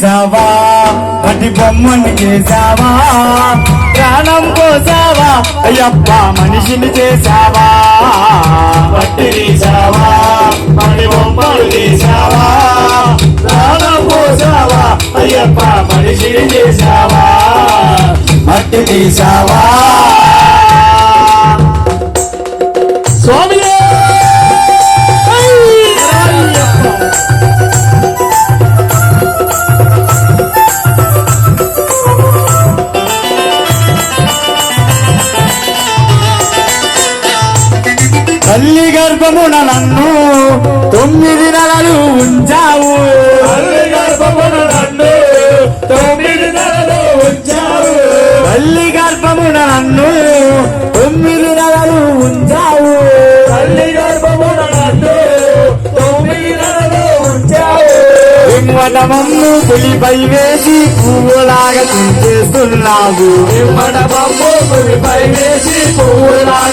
తీసావా మట్టి బొమ్మని చేసావా ప్రాణం పోసావా అయ్యప్ప మనిషిని చేసావా మట్టి తీసావా మట్టి బొమ్మలు తీసావా ప్రాణం పోసావా అయ్యప్ప మనిషిని చేసావా మట్టి తీసావా స్వామి తల్లి గర్భమున నన్ను 9 నెలలు ఉంచావు తల్లి గర్భమున నన్ను 9 నెలలు ఉంచావు తల్లి గర్భమున నన్ను 9 నెలలు ఉంచావు తల్లి గర్భమున నన్ను 9 నెలలు ఉంచావు మమ్ము పులిపై వేసి పువ్వులాగా తుంచేస్తున్నావు మన బొమ్మ పులిపై వేసి పువ్వులాగా